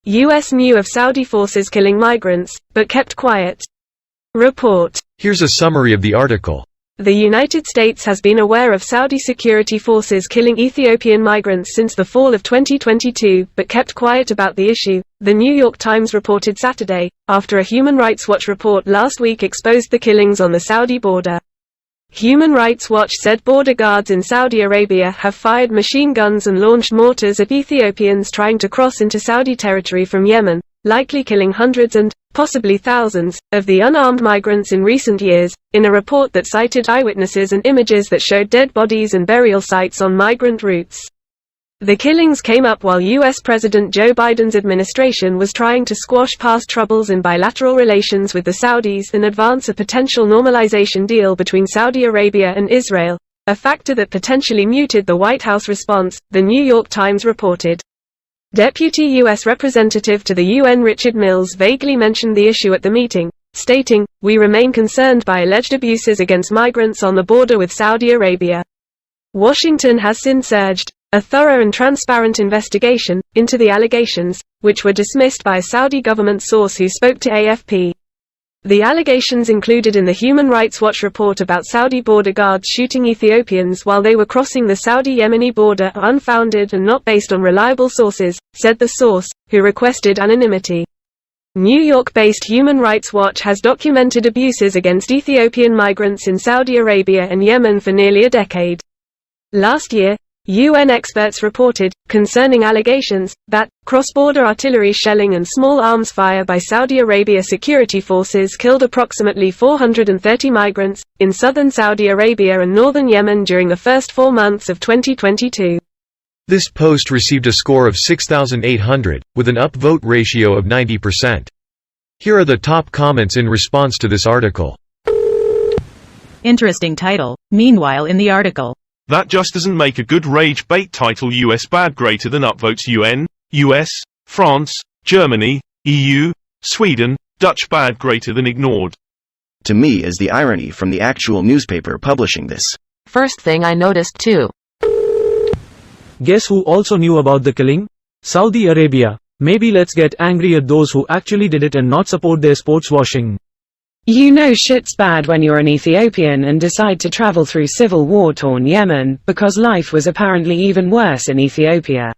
U.S. knew of Saudi forces killing migrants, but kept quiet. Report. Here's a summary of the article. The United States has been aware of Saudi security forces killing Ethiopian migrants since the fall of 2022, but kept quiet about the issue, the New York Times reported Saturday, after a Human Rights Watch report last week exposed the killings on the Saudi border. Human Rights Watch said border guards in Saudi Arabia have fired machine guns and launched mortars at Ethiopians trying to cross into Saudi territory from Yemen, likely killing hundreds and, possibly thousands, of the unarmed migrants in recent years, in a report that cited eyewitnesses and images that showed dead bodies and burial sites on migrant routes. The killings came up while U.S. President Joe Biden's administration was trying to squash past troubles in bilateral relations with the Saudis and advance a potential normalization deal between Saudi Arabia and Israel, a factor that potentially muted the White House response, the New York Times reported. Deputy U.S. Representative to the UN Richard Mills vaguely mentioned the issue at the meeting, stating, "We remain concerned by alleged abuses against migrants on the border with Saudi Arabia." Washington has since urged a thorough and transparent investigation into the allegations, which were dismissed by a Saudi government source who spoke to AFP. The allegations included in the Human Rights Watch report about Saudi border guards shooting Ethiopians while they were crossing the Saudi-Yemeni border are unfounded and not based on reliable sources, said the source, who requested anonymity. New York-based Human Rights Watch has documented abuses against Ethiopian migrants in Saudi Arabia and Yemen for nearly a decade. Last year, UN experts reported, concerning allegations, that cross-border artillery shelling and small arms fire by Saudi Arabia security forces killed approximately 430 migrants, in southern Saudi Arabia and northern Yemen during the first 4 months of 2022. This post received a score of 6,800, with an upvote ratio of 90%. Here are the top comments in response to this article. Interesting title. Meanwhile in the article. That just doesn't make a good rage bait title. US bad greater than upvotes UN, US, France, Germany, EU, Sweden, Dutch bad greater than ignored. To me is the irony from the actual newspaper publishing this. First thing I noticed too. Guess who also knew about the killing? Saudi Arabia. Maybe let's get angry at those who actually did it and not support their sports washing. You know shit's bad when you're an Ethiopian and decide to travel through civil war-torn Yemen, because life was apparently even worse in Ethiopia.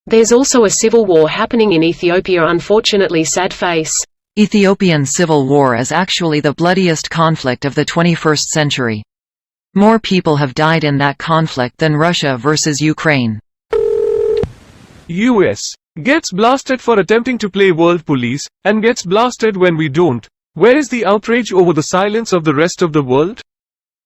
There's also a civil war happening in Ethiopia, unfortunately. Sad face. Ethiopian civil war is actually the bloodiest conflict of the 21st century. More people have died in that conflict than Russia versus Ukraine. US gets blasted for attempting to play world police, and gets blasted when we don't. Where is the outrage over the silence of the rest of the world?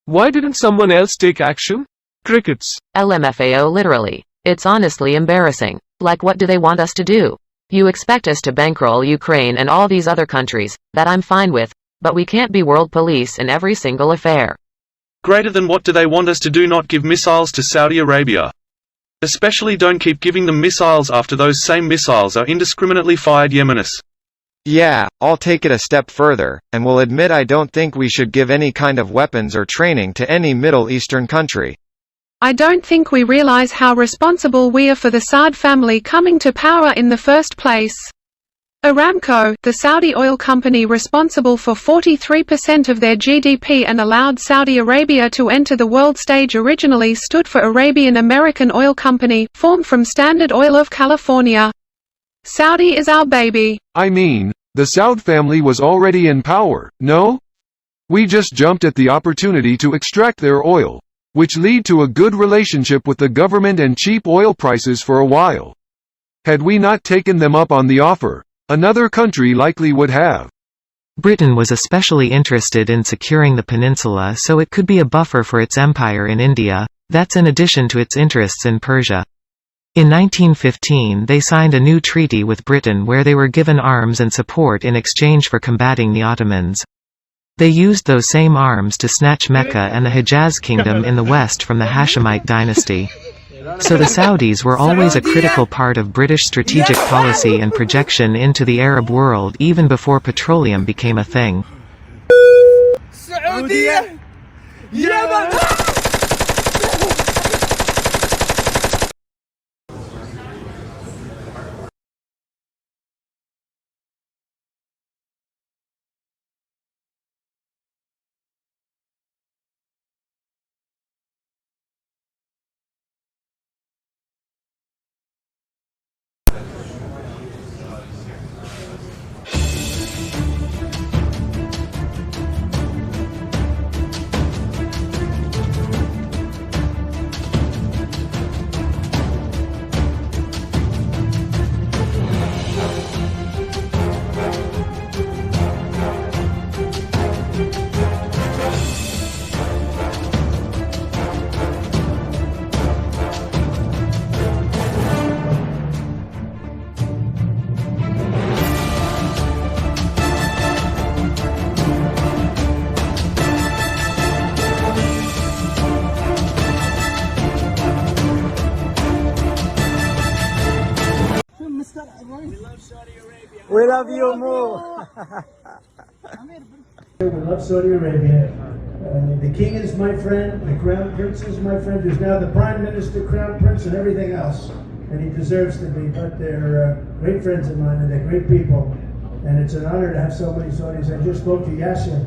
Why didn't someone else take action? Crickets. LMFAO literally. It's honestly embarrassing. Like, what do they want us to do? You expect us to bankroll Ukraine and all these other countries, that I'm fine with, but we can't be world police in every single affair. Greater than what do they want us to do? Not give missiles to Saudi Arabia. Especially don't keep giving them missiles after those same missiles are indiscriminately fired Yemenis. Yeah, I'll take it a step further, and will admit I don't think we should give any kind of weapons or training to any Middle Eastern country. I don't think we realize how responsible we are for the Saud family coming to power in the first place. Aramco, the Saudi oil company responsible for 43% of their GDP and allowed Saudi Arabia to enter the world stage, originally stood for Arabian American Oil Company, formed from Standard Oil of California. Saudi is our baby. I mean, the Saud family was already in power, no? We just jumped at the opportunity to extract their oil, which lead to a good relationship with the government and cheap oil prices for a while. Had we not taken them up on the offer, another country likely would have. Britain was especially interested in securing the peninsula so it could be a buffer for its empire in India, that's in addition to its interests in Persia. In 1915 they signed a new treaty with Britain where they were given arms and support in exchange for combating the Ottomans. They used those same arms to snatch Mecca and the Hejaz kingdom in the west from the Hashemite dynasty. So the Saudis were always a critical part of British strategic policy and projection into the Arab world even before petroleum became a thing. We love you more. We love Saudi Arabia. The king is my friend, the crown prince is my friend, who's now the prime minister, crown prince, and everything else. And he deserves to be, but they're great friends of mine, and they're great people. And it's an honor to have so many Saudis. I just spoke to Yasser,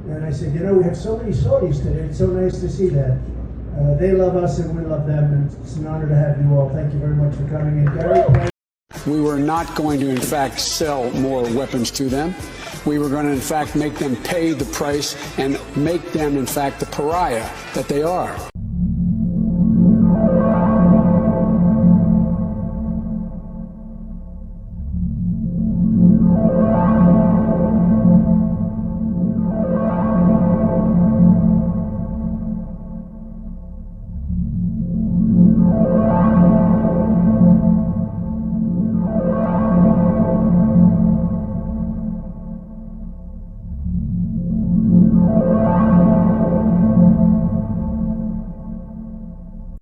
and I said, you know, we have so many Saudis today. It's so nice to see that. They love us, and we love them, and it's an honor to have you all. Thank you very much for coming in. Gary, we were not going to, in fact, sell more weapons to them. We were going to, in fact, make them pay the price and make them, in fact, the pariah that they are.